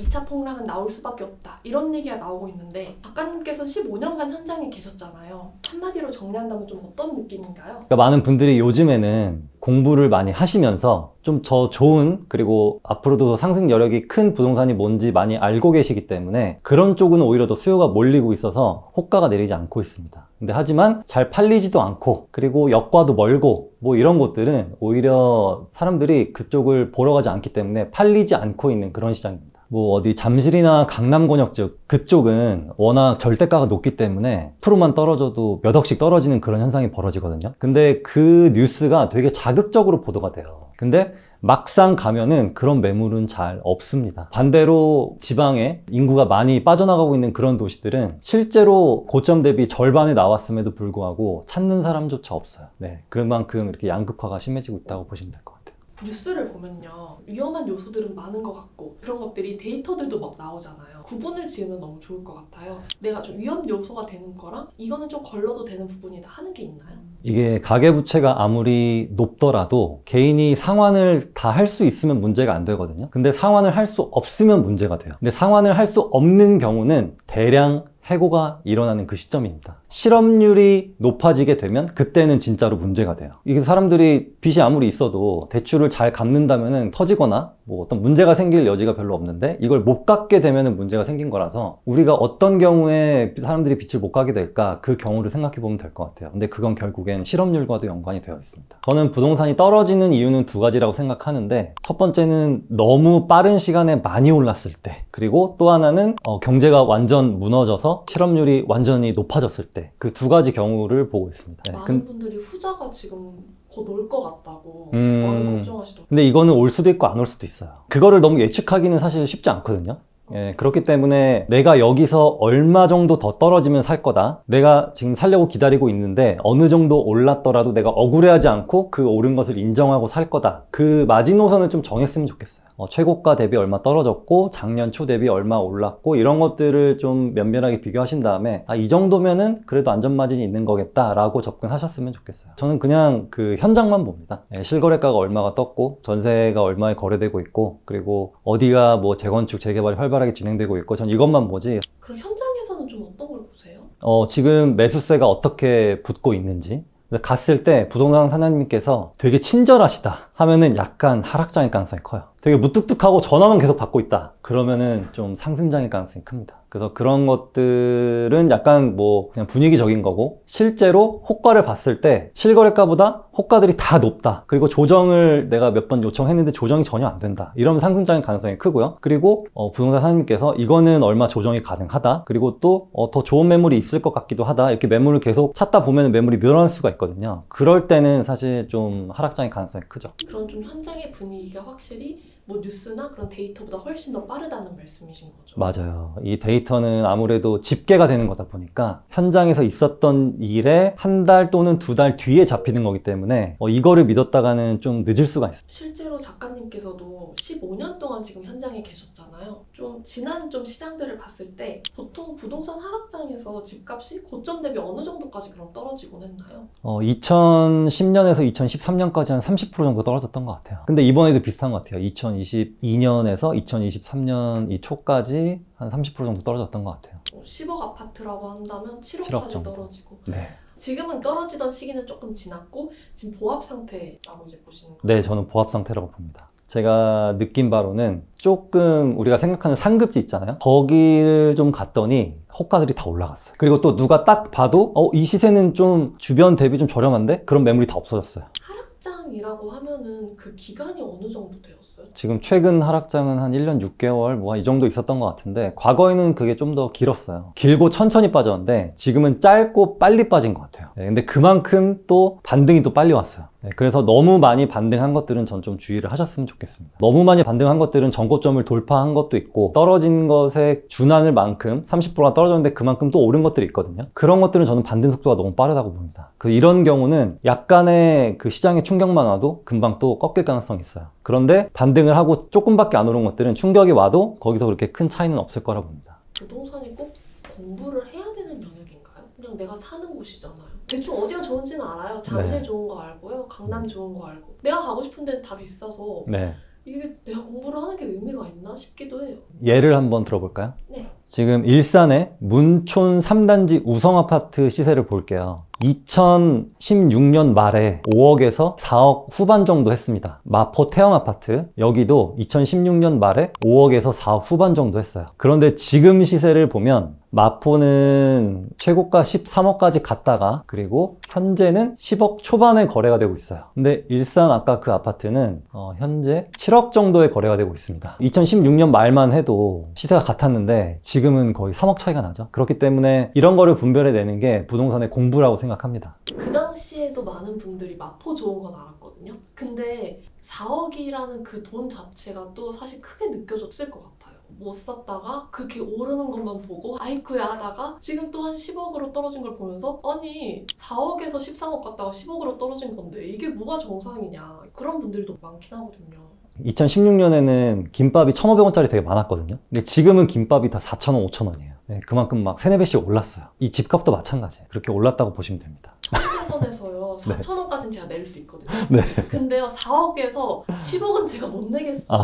2차 폭락은 나올 수밖에 없다, 이런 얘기가 나오고 있는데 작가님께서 15년간 현장에 계셨잖아요. 한마디로 정리한다면 좀 어떤 느낌인가요? 그러니까 많은 분들이 요즘에는 공부를 많이 하시면서 좀 더 좋은, 그리고 앞으로도 상승 여력이 큰 부동산이 뭔지 많이 알고 계시기 때문에 그런 쪽은 오히려 더 수요가 몰리고 있어서 호가가 내리지 않고 있습니다. 근데 하지만 잘 팔리지도 않고, 그리고 역과도 멀고 뭐 이런 곳들은 오히려 사람들이 그쪽을 보러 가지 않기 때문에 팔리지 않고 있는 그런 시장입니다. 뭐 어디 잠실이나 강남 권역즉 그쪽은 워낙 절대가가 높기 때문에 프로만 떨어져도 몇 억씩 떨어지는 그런 현상이 벌어지거든요. 근데 그 뉴스가 되게 자극적으로 보도가 돼요. 근데 막상 가면은 그런 매물은 잘 없습니다. 반대로 지방에 인구가 많이 빠져나가고 있는 그런 도시들은 실제로 고점 대비 절반에 나왔음에도 불구하고 찾는 사람조차 없어요. 네, 그만큼 이렇게 양극화가 심해지고 있다고 보시면 될 것 같아요. 뉴스를 보면요, 위험한 요소들은 많은 것 같고 그런 것들이 데이터들도 막 나오잖아요. 구분을 지으면 너무 좋을 것 같아요. 내가 좀 위험 요소가 되는 거랑 이거는 좀 걸러도 되는 부분이다 하는 게 있나요? 이게 가계부채가 아무리 높더라도 개인이 상환을 다 할 수 있으면 문제가 안 되거든요. 근데 상환을 할 수 없으면 문제가 돼요. 근데 상환을 할 수 없는 경우는 대량 해고가 일어나는 그 시점입니다. 실업률이 높아지게 되면 그때는 진짜로 문제가 돼요. 이게 사람들이 빚이 아무리 있어도 대출을 잘 갚는다면 터지거나 뭐 어떤 문제가 생길 여지가 별로 없는데 이걸 못 갚게 되면 문제가 생긴 거라서 우리가 어떤 경우에 사람들이 빚을 못 갚게 될까, 그 경우를 생각해 보면 될 것 같아요. 근데 그건 결국엔 실업률과도 연관이 되어 있습니다. 저는 부동산이 떨어지는 이유는 두 가지라고 생각하는데, 첫 번째는 너무 빠른 시간에 많이 올랐을 때, 그리고 또 하나는 경제가 완전 무너져서 실업률이 완전히 높아졌을 때, 그 두 가지 경우를 보고 있습니다. 네. 많은 분들이 후자가 지금 곧 올 것 같다고 많이 걱정하시더라고요. 근데 이거는 올 수도 있고 안 올 수도 있어요. 그거를 너무 예측하기는 사실 쉽지 않거든요. 예, 그렇기 때문에 내가 여기서 얼마 정도 더 떨어지면 살 거다, 내가 지금 살려고 기다리고 있는데 어느 정도 올랐더라도 내가 억울해하지 않고 그 오른 것을 인정하고 살 거다, 그 마지노선을 좀 정했으면 좋겠어요. 최고가 대비 얼마 떨어졌고 작년 초 대비 얼마 올랐고 이런 것들을 좀 면밀하게 비교하신 다음에 이 정도면은 그래도 안전마진이 있는 거겠다 라고 접근하셨으면 좋겠어요. 저는 그냥 그 현장만 봅니다. 실거래가가 얼마가 떴고 전세가 얼마에 거래되고 있고, 그리고 어디가 뭐 재건축 재개발이 활발하게 진행되고 있고, 전 이것만 보지. 그럼 현장에서는 좀 어떤 걸 보세요? 지금 매수세가 어떻게 붙고 있는지, 갔을 때 부동산 사장님께서 되게 친절하시다 하면은 약간 하락장일 가능성이 커요. 되게 무뚝뚝하고 전화만 계속 받고 있다 그러면은 좀 상승장일 가능성이 큽니다. 그래서 그런 것들은 약간 뭐 그냥 분위기적인 거고, 실제로 호가를 봤을 때 실거래가보다 호가들이 다 높다, 그리고 조정을 내가 몇 번 요청했는데 조정이 전혀 안 된다, 이러면 상승장일 가능성이 크고요. 그리고 부동산 사장님께서 이거는 얼마 조정이 가능하다, 그리고 또 더 좋은 매물이 있을 것 같기도 하다, 이렇게 매물을 계속 찾다 보면 매물이 늘어날 수가 있거든요. 그럴 때는 사실 좀 하락장일 가능성이 크죠. 그런 좀 현장의 분위기가 확실히 뭐 뉴스나 그런 데이터보다 훨씬 더 빠르다는 말씀이신 거죠? 맞아요. 이 데이터는 아무래도 집계가 되는 거다 보니까 현장에서 있었던 일에 한 달 또는 두 달 뒤에 잡히는 거기 때문에 이거를 믿었다가는 좀 늦을 수가 있어요. 실제로 작가님께서도 15년 동안 지금 현장에 계셨잖아요. 좀 지난 좀 시장들을 봤을 때 보통 부동산 하락장에서 집값이 고점 대비 어느 정도까지 그럼 떨어지곤 했나요? 2010년에서 2013년까지 한 30% 정도 떨어졌던 것 같아요. 근데 이번에도 비슷한 것 같아요. 2022년에서 2023년 이 초까지 한 30% 정도 떨어졌던 것 같아요. 10억 아파트라고 한다면 7억까지 7억 정도. 떨어지고. 네. 지금은 떨어지던 시기는 조금 지났고 지금 보합 상태라고 이제 보시는 거예요? 네, 저는 보합 상태라고 봅니다. 제가 느낀 바로는 조금 우리가 생각하는 상급지 있잖아요. 거기를 좀 갔더니 호가들이 다 올라갔어요. 그리고 또 누가 딱 봐도 이 시세는 좀 주변 대비 좀 저렴한데? 그런 매물이 다 없어졌어요. 하락장이라고 하면은 그 기간이 어느 정도 되었어요? 지금 최근 하락장은 한 1년 6개월 뭐 이 정도 있었던 것 같은데, 과거에는 그게 좀 더 길었어요. 길고 천천히 빠졌는데 지금은 짧고 빨리 빠진 것 같아요. 네, 근데 그만큼 또 반등이 또 빨리 왔어요. 네, 그래서 너무 많이 반등한 것들은 전 좀 주의를 하셨으면 좋겠습니다. 너무 많이 반등한 것들은 전고점을 돌파한 것도 있고, 떨어진 것에 준하는 만큼 30%가 떨어졌는데 그만큼 또 오른 것들이 있거든요. 그런 것들은 저는 반등 속도가 너무 빠르다고 봅니다. 이런 경우는 약간의 그 시장의 충격만 와도 금방 또 꺾일 가능성이 있어요. 그런데 반등을 하고 조금밖에 안 오른 것들은 충격이 와도 거기서 그렇게 큰 차이는 없을 거라 봅니다. 부동산이 꼭 공부를 해야 되는 영역인가요? 그냥 내가 사는 곳이잖아요. 대충 어디가 좋은지는 알아요. 잠실 네. 좋은 거 알고요. 강남 좋은 거 알고. 내가 가고 싶은 데는 다 비싸서 네. 이게 내가 공부를 하는 게 의미가 있나 싶기도 해요. 예를 한번 들어볼까요? 네. 지금 일산의 문촌 3단지 우성아파트 시세를 볼게요. 2016년 말에 5억에서 4억 후반 정도 했습니다. 마포 태영아파트 여기도 2016년 말에 5억에서 4억 후반 정도 했어요. 그런데 지금 시세를 보면 마포는 최고가 13억까지 갔다가 그리고 현재는 10억 초반에 거래가 되고 있어요. 근데 일산 아까 그 아파트는 현재 7억 정도에 거래가 되고 있습니다. 2016년 말만 해도 시세가 같았는데 지금은 거의 3억 차이가 나죠. 그렇기 때문에 이런 거를 분별해내는 게 부동산의 공부라고 생각합니다. 그 당시에도 많은 분들이 마포 좋은 건 알았거든요. 근데 4억이라는 그 돈 자체가 또 사실 크게 느껴졌을 것 같아요. 못 샀다가 그렇게 오르는 것만 보고 아이쿠야 하다가 지금 또 한 10억으로 떨어진 걸 보면서 아니 4억에서 13억 갔다가 10억으로 떨어진 건데 이게 뭐가 정상이냐 그런 분들도 많긴 하거든요. 2016년에는 김밥이 1,500원짜리 되게 많았거든요. 근데 지금은 김밥이 다 4,000원, 5,000원이에요. 네, 그만큼 막 3, 4배씩 올랐어요. 이 집값도 마찬가지예요. 그렇게 올랐다고 보시면 됩니다. 1,500원에서요 4,000원까지는 제가 낼 수 있거든요. 네. 근데요 4억에서 10억은 제가 못 내겠어요.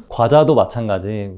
과자도 마찬가지,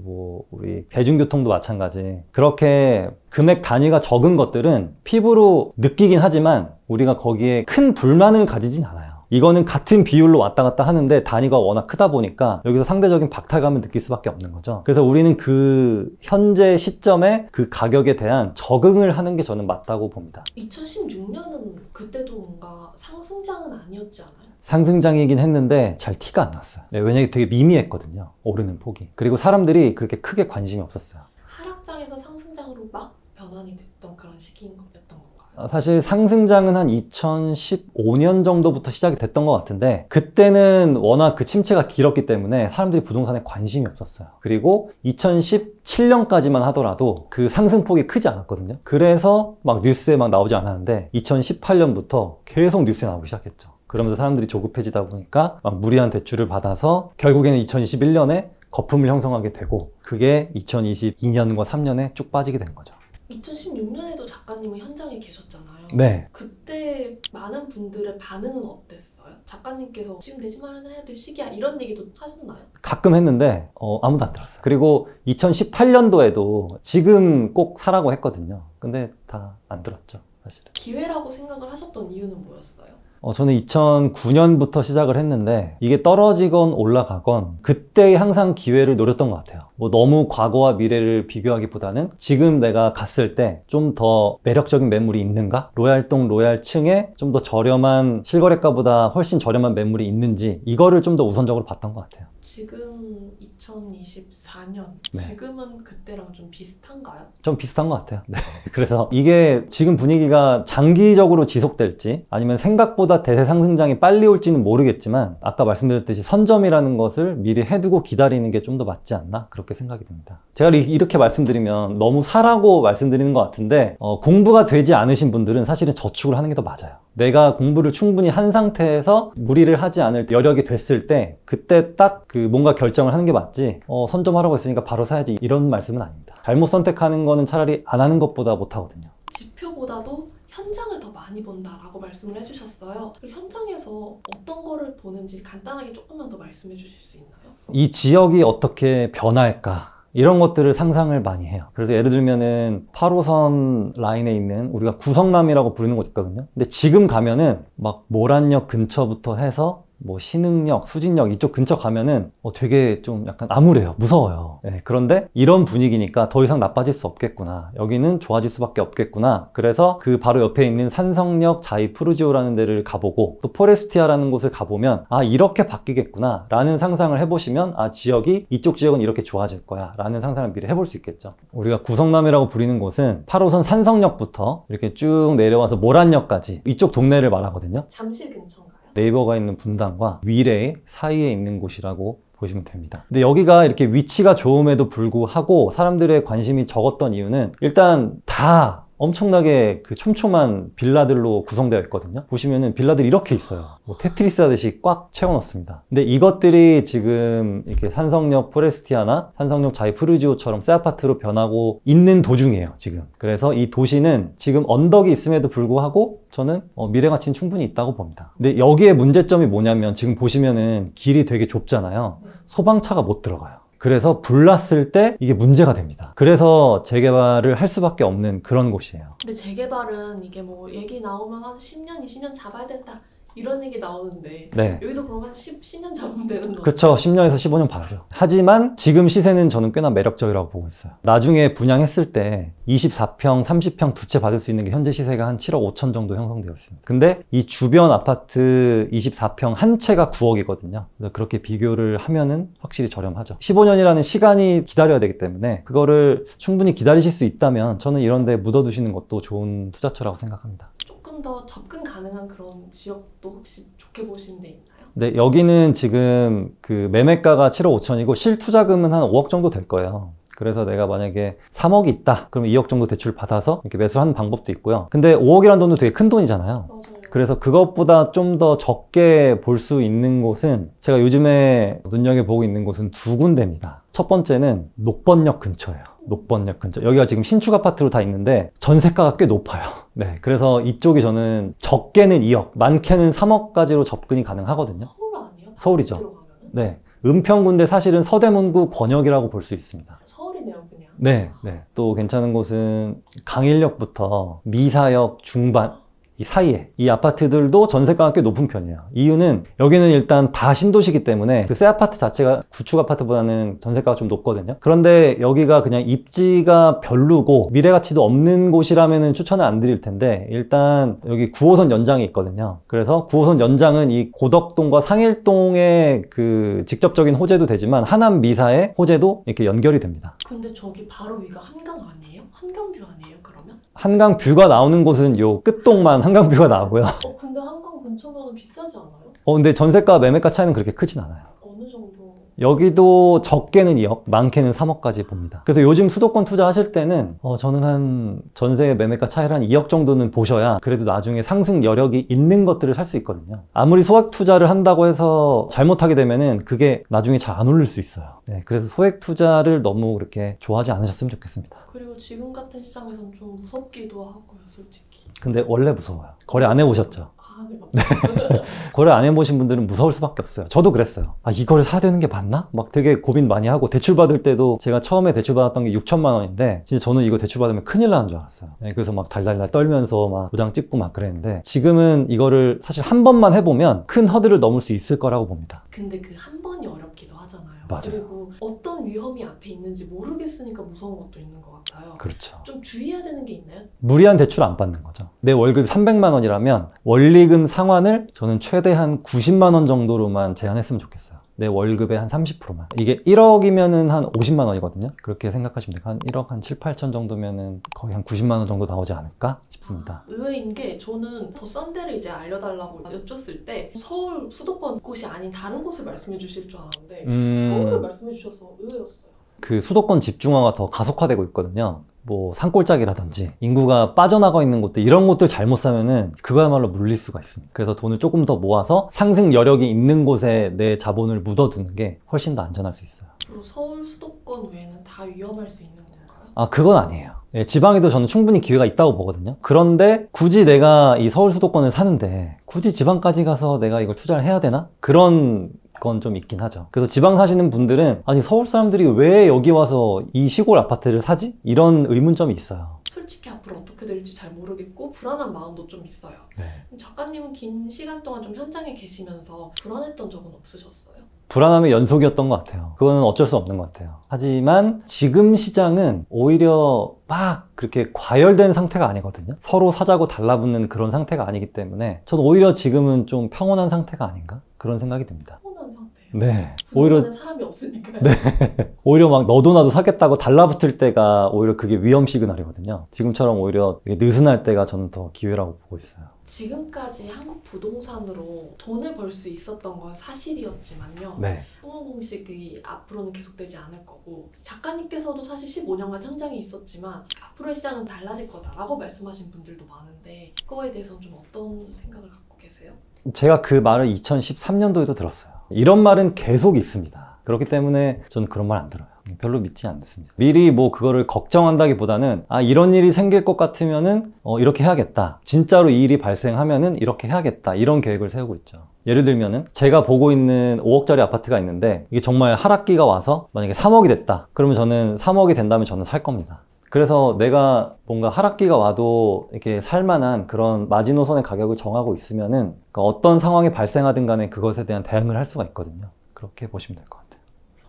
우리 대중교통도 마찬가지. 그렇게 금액 단위가 적은 것들은 피부로 느끼긴 하지만 우리가 거기에 큰 불만을 가지진 않아요. 이거는 같은 비율로 왔다 갔다 하는데 단위가 워낙 크다 보니까 여기서 상대적인 박탈감을 느낄 수밖에 없는 거죠. 그래서 우리는 그 현재 시점에 그 가격에 대한 적응을 하는 게 저는 맞다고 봅니다. 2016년은 그때도 뭔가 상승장은 아니었지 않아요? 상승장이긴 했는데 잘 티가 안 났어요. 네, 왜냐면 되게 미미했거든요. 오르는 폭이. 그리고 사람들이 그렇게 크게 관심이 없었어요. 하락장에서 상승장으로 막 변환이 됐던 그런 시기였던 건가요? 사실 상승장은 한 2015년 정도부터 시작이 됐던 것 같은데 그때는 워낙 그 침체가 길었기 때문에 사람들이 부동산에 관심이 없었어요. 그리고 2017년까지만 하더라도 그 상승폭이 크지 않았거든요. 그래서 막 뉴스에 막 나오지 않았는데 2018년부터 계속 뉴스에 나오기 시작했죠. 그러면서 사람들이 조급해지다 보니까 막 무리한 대출을 받아서 결국에는 2021년에 거품을 형성하게 되고 그게 2022년과 3년에 쭉 빠지게 된 거죠. 2016년에도 작가님은 현장에 계셨잖아요. 네. 그때 많은 분들의 반응은 어땠어요? 작가님께서 지금 내 집 마련해야 될 시기야 이런 얘기도 하셨나요? 가끔 했는데 아무도 안 들었어요. 그리고 2018년도에도 지금 꼭 사라고 했거든요. 근데 다 안 들었죠, 사실은. 기회라고 생각을 하셨던 이유는 뭐였어요? 저는 2009년부터 시작을 했는데 이게 떨어지건 올라가건 그때 항상 기회를 노렸던 것 같아요. 너무 과거와 미래를 비교하기보다는 지금 내가 갔을 때 좀 더 매력적인 매물이 있는가? 로얄동 로얄층에 좀 더 저렴한 실거래가보다 훨씬 저렴한 매물이 있는지 이거를 좀 더 우선적으로 봤던 것 같아요. 지금 2024년 네. 지금은 그때랑 좀 비슷한가요? 좀 비슷한 것 같아요. 네. 그래서 이게 지금 분위기가 장기적으로 지속될지 아니면 생각보다 대세 상승장이 빨리 올지는 모르겠지만 아까 말씀드렸듯이 선점이라는 것을 미리 해두고 기다리는 게 좀 더 맞지 않나 그렇게 생각이 듭니다. 제가 이렇게 말씀드리면 너무 사라고 말씀드리는 것 같은데 공부가 되지 않으신 분들은 사실은 저축을 하는 게 더 맞아요. 내가 공부를 충분히 한 상태에서 무리를 하지 않을 여력이 됐을 때 그때 딱 그 뭔가 결정을 하는 게 맞지 선점하라고 했으니까 바로 사야지 이런 말씀은 아닙니다. 잘못 선택하는 거는 차라리 안 하는 것보다 못 하거든요. 지표보다도 현장을 더 많이 본다라고 말씀을 해주셨어요. 그리고 현장에서 어떤 거를 보는지 간단하게 조금만 더 말씀해 주실 수 있나요? 이 지역이 어떻게 변할까 이런 것들을 상상을 많이 해요. 그래서 예를 들면은 8호선 라인에 있는 우리가 구성남이라고 부르는 곳 있거든요. 근데 지금 가면은 막 모란역 근처부터 해서 신흥역, 수진역 이쪽 근처 가면은 되게 좀 약간 암울해요. 무서워요. 네, 그런데 이런 분위기니까 더 이상 나빠질 수 없겠구나. 여기는 좋아질 수밖에 없겠구나. 그래서 그 바로 옆에 있는 산성역 자이 푸르지오라는 데를 가보고 또 포레스티아라는 곳을 가보면 이렇게 바뀌겠구나 라는 상상을 해보시면 지역이 이쪽 지역은 이렇게 좋아질 거야 라는 상상을 미리 해볼 수 있겠죠. 우리가 구성남이라고 부르는 곳은 8호선 산성역부터 이렇게 쭉 내려와서 모란역까지 이쪽 동네를 말하거든요. 잠실 근처인가요? 네이버가 있는 분당과 위례 사이에 있는 곳이라고 보시면 됩니다. 근데 여기가 이렇게 위치가 좋음에도 불구하고 사람들의 관심이 적었던 이유는 일단 다 엄청나게 그 촘촘한 빌라들로 구성되어 있거든요. 보시면은 빌라들이 이렇게 있어요. 뭐 테트리스 하듯이 꽉 채워넣습니다. 근데 이것들이 지금 이렇게 산성역 포레스티아나 산성역 자이푸르지오처럼 새 아파트로 변하고 있는 도중이에요, 지금. 그래서 이 도시는 지금 언덕이 있음에도 불구하고 저는 미래 가치는 충분히 있다고 봅니다. 근데 여기에 문제점이 뭐냐면 지금 보시면은 길이 되게 좁잖아요. 소방차가 못 들어가요. 그래서 불났을 때 이게 문제가 됩니다. 그래서 재개발을 할 수밖에 없는 그런 곳이에요. 근데 재개발은 이게 뭐 얘기 나오면 한 10년, 20년 잡아야 된다 이런 얘기 나오는데 네. 여기도 그러면 10년 잡으면 되는 거죠? 그쵸. 10년에서 15년 봐야죠. 하지만 지금 시세는 저는 꽤나 매력적이라고 보고 있어요. 나중에 분양했을 때 24평, 30평 두 채 받을 수 있는 게 현재 시세가 한 7억 5천 정도 형성되어 있습니다. 근데 이 주변 아파트 24평 한 채가 9억이거든요. 그래서 그렇게 비교를 하면은 확실히 저렴하죠. 15년이라는 시간이 기다려야 되기 때문에 그거를 충분히 기다리실 수 있다면 저는 이런 데 묻어두시는 것도 좋은 투자처라고 생각합니다. 조금 더 접근 가능한 그런 지역도 혹시 좋게 보시는 데 있나요? 네, 여기는 지금 그 매매가가 7억 5천이고 실투자금은 한 5억 정도 될 거예요. 그래서 내가 만약에 3억이 있다. 그럼 2억 정도 대출 받아서 이렇게 매수하는 방법도 있고요. 근데 5억이라는 돈도 되게 큰 돈이잖아요. 맞아요. 그래서 그것보다 좀 더 적게 볼 수 있는 곳은 제가 요즘에 눈여겨보고 있는 곳은 두 군데입니다. 첫 번째는 녹번역 근처예요. 녹번역 근처. 여기가 지금 신축 아파트로 다 있는데 전세가가 꽤 높아요. 네, 그래서 이쪽이 저는 적게는 2억, 많게는 3억까지로 접근이 가능하거든요. 서울 아니에요? 서울이죠. 들어가면은? 네, 은평구인데 사실은 서대문구 권역이라고 볼 수 있습니다. 서울이네요, 그냥. 네, 네. 또 괜찮은 곳은 강일역부터 미사역 중반 이 사이에 이 아파트들도 전세가가 꽤 높은 편이에요. 이유는 여기는 일단 다 신도시기 때문에 그 새 아파트 자체가 구축 아파트보다는 전세가가 좀 높거든요. 그런데 여기가 그냥 입지가 별로고 미래 가치도 없는 곳이라면 추천을 안 드릴 텐데 일단 여기 9호선 연장이 있거든요. 그래서 9호선 연장은 이 고덕동과 상일동의 그 직접적인 호재도 되지만 하남 미사의 호재도 이렇게 연결이 됩니다. 근데 저기 바로 위가 한강 아니에요? 한강뷰 아니에요, 그러면? 한강 뷰가 나오는 곳은 요 끝동만 한강 뷰가 나오고요. 근데 한강 근처면 비싸지 않아요? 근데 전세가 매매가 차이는 그렇게 크진 않아요. 어느 정도? 여기도 적게는 2억, 많게는 3억까지 봅니다. 그래서 요즘 수도권 투자하실 때는 저는 한 전세 매매가 차이를 한 2억 정도는 보셔야 그래도 나중에 상승 여력이 있는 것들을 살 수 있거든요. 아무리 소액 투자를 한다고 해서 잘못하게 되면은 그게 나중에 잘 안 오를 수 있어요. 네, 그래서 소액 투자를 너무 그렇게 좋아하지 않으셨으면 좋겠습니다. 그리고 지금 같은 시장에선 좀 무섭기도 하고요, 솔직히. 근데 원래 무서워요. 거래 안 해보셨죠? 아, 네, 맞아요. 거래 안 해보신 분들은 무서울 수밖에 없어요. 저도 그랬어요. 아, 이걸 사야 되는 게 맞나? 막 되게 고민 많이 하고 대출 받을 때도 제가 처음에 대출 받았던 게 6천만 원인데 진짜 저는 이거 대출 받으면 큰일 나는 줄 알았어요. 네, 그래서 막 달달달 떨면서 막 도장 찍고 막 그랬는데 지금은 이거를 사실 한 번만 해보면 큰 허들을 넘을 수 있을 거라고 봅니다. 근데 그 한 번이 어렵기도 하잖아요. 맞아요. 그리고 어떤 위험이 앞에 있는지 모르겠으니까 무서운 것도 있는 것 같아요. 그렇죠. 좀 주의해야 되는 게 있나요? 무리한 대출 안 받는 거죠. 내 월급이 300만 원이라면 원리금 상환을 저는 최대한 90만 원 정도로만 제한했으면 좋겠어요. 내 월급의 한 30%만. 이게 1억이면은 한 50만 원이거든요. 그렇게 생각하시면 돼요. 한 1억 한 7, 8천 정도면은 거의 한 90만 원 정도 나오지 않을까 싶습니다. 의외인 게 저는 더 싼 데를 이제 알려달라고 여쭸을 때 서울 수도권 곳이 아닌 다른 곳을 말씀해 주실 줄 알았는데 서울을 말씀해 주셔서 의외였어요. 그 수도권 집중화가 더 가속화되고 있거든요. 뭐 산골짜기라든지 인구가 빠져나가 있는 곳들 이런 곳들 잘못 사면은 그거야말로 물릴 수가 있습니다. 그래서 돈을 조금 더 모아서 상승 여력이 있는 곳에 내 자본을 묻어두는 게 훨씬 더 안전할 수 있어요. 그리고 서울 수도권 외에는 다 위험할 수 있는 건가요? 아, 그건 아니에요. 예, 지방에도 저는 충분히 기회가 있다고 보거든요. 그런데 굳이 내가 이 서울 수도권을 사는데 굳이 지방까지 가서 내가 이걸 투자를 해야 되나? 그런 건 좀 있긴 하죠. 그래서 지방 사시는 분들은 아니 서울 사람들이 왜 여기 와서 이 시골 아파트를 사지? 이런 의문점이 있어요. 솔직히 앞으로 어떻게 될지 잘 모르겠고 불안한 마음도 좀 있어요. 네. 작가님은 긴 시간 동안 좀 현장에 계시면서 불안했던 적은 없으셨어요? 불안함의 연속이었던 것 같아요. 그거는 어쩔 수 없는 것 같아요. 하지만 지금 시장은 오히려 막 그렇게 과열된 상태가 아니거든요. 서로 사자고 달라붙는 그런 상태가 아니기 때문에 저는 오히려 지금은 좀 평온한 상태가 아닌가? 그런 생각이 듭니다. 평온한 상태예요? 네. 오히려 사람이 없으니까요. 네. 오히려 막 너도 나도 사겠다고 달라붙을 때가 오히려 그게 위험 시그널이거든요. 지금처럼 오히려 느슨할 때가 저는 더 기회라고 보고 있어요. 지금까지 한국 부동산으로 돈을 벌 수 있었던 건 사실이었지만요. 네. 성공 공식이 앞으로는 계속되지 않을 거고 작가님께서도 사실 15년간 현장에 있었지만 앞으로의 시장은 달라질 거다라고 말씀하신 분들도 많은데 그거에 대해서는 좀 어떤 생각을 갖고 계세요? 제가 그 말을 2013년도에도 들었어요. 이런 말은 계속 있습니다. 그렇기 때문에 저는 그런 말 안 들어요. 별로 믿지 않습니다. 미리 뭐 그거를 걱정한다기보다는 이런 일이 생길 것 같으면은 이렇게 해야겠다. 진짜로 이 일이 발생하면은 이렇게 해야겠다. 이런 계획을 세우고 있죠. 예를 들면은 제가 보고 있는 5억짜리 아파트가 있는데 이게 정말 하락기가 와서 만약에 3억이 됐다. 그러면 저는 3억이 된다면 저는 살 겁니다. 그래서 내가 뭔가 하락기가 와도 이렇게 살만한 그런 마지노선의 가격을 정하고 있으면은 그러니까 어떤 상황이 발생하든 간에 그것에 대한 대응을 할 수가 있거든요. 그렇게 보시면 될 것 같아요.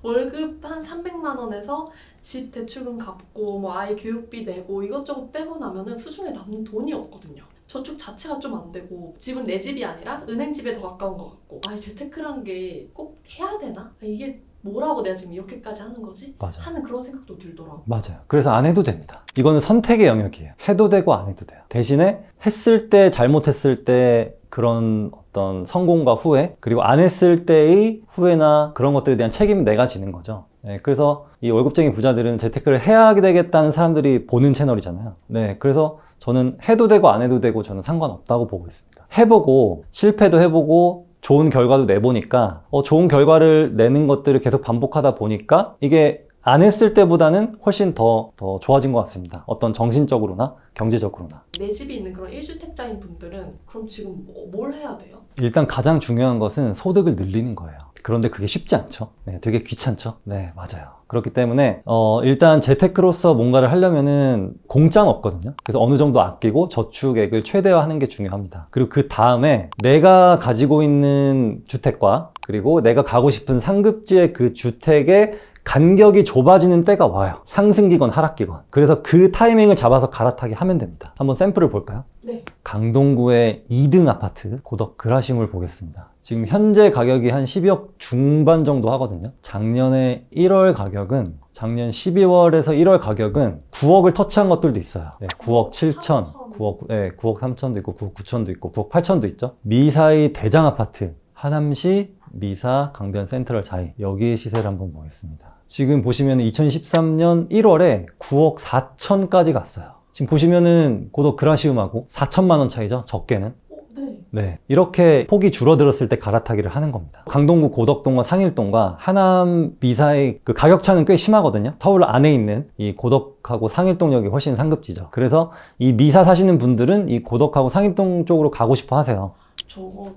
월급 한 300만 원에서 집 대출금 갚고 뭐 아이 교육비 내고 이것저것 빼고 나면은 수중에 남는 돈이 없거든요. 저축 자체가 좀 안 되고 집은 내 집이 아니라 은행 집에 더 가까운 것 같고 재테크란 게 꼭 해야 되나? 이게 뭐라고 내가 지금 이렇게까지 하는 거지? 맞아요. 하는 그런 생각도 들더라고요. 맞아요. 그래서 안 해도 됩니다. 이거는 선택의 영역이에요. 해도 되고 안 해도 돼요. 대신에 했을 때 잘못했을 때 그런 어떤 성공과 후회 그리고 안 했을 때의 후회나 그런 것들에 대한 책임은 내가 지는 거죠. 네, 그래서 이 월급쟁이 부자들은 재테크를 해야 되겠다는 사람들이 보는 채널이잖아요. 네, 그래서 저는 해도 되고 안 해도 되고 저는 상관없다고 보고 있습니다. 해보고 실패도 해보고 좋은 결과도 내보니까 좋은 결과를 내는 것들을 계속 반복하다 보니까 이게 안 했을 때보다는 훨씬 더 좋아진 것 같습니다. 어떤 정신적으로나 경제적으로나. 내 집이 있는 그런 1주택자인 분들은 그럼 지금 뭘 해야 돼요? 일단 가장 중요한 것은 소득을 늘리는 거예요. 그런데 그게 쉽지 않죠. 네, 되게 귀찮죠. 네, 맞아요. 그렇기 때문에 일단 재테크로서 뭔가를 하려면은 공짜는 없거든요. 그래서 어느 정도 아끼고 저축액을 최대화하는 게 중요합니다. 그리고 그 다음에 내가 가지고 있는 주택과 그리고 내가 가고 싶은 상급지의 그 주택의 간격이 좁아지는 때가 와요. 상승기건 하락기건. 그래서 그 타이밍을 잡아서 갈아타게 하면 됩니다. 한번 샘플을 볼까요? 네. 강동구의 2등 아파트 고덕 그라심을 보겠습니다. 지금 현재 가격이 한 12억 중반 정도 하거든요. 작년에 1월 가격은 작년 12월에서 1월 가격은 9억을 터치한 것들도 있어요. 네, 9억 7천, 9억 3천도 있고 9억 9천도 있고 9억 8천도 있죠. 미사의 대장 아파트 하남시 미사 강변 센트럴 사이 여기의 시세를 한번 보겠습니다. 지금 보시면 2013년 1월에 9억 4천까지 갔어요. 지금 보시면은 고덕 그라시움하고 4천만 원 차이죠. 적게는. 네. 네, 이렇게 폭이 줄어들었을 때 갈아타기를 하는 겁니다. 강동구 고덕동과 상일동과 하남 미사의 그 가격 차는 꽤 심하거든요. 서울 안에 있는 이 고덕하고 상일동역이 훨씬 상급지죠. 그래서 이 미사 사시는 분들은 이 고덕하고 상일동 쪽으로 가고 싶어 하세요.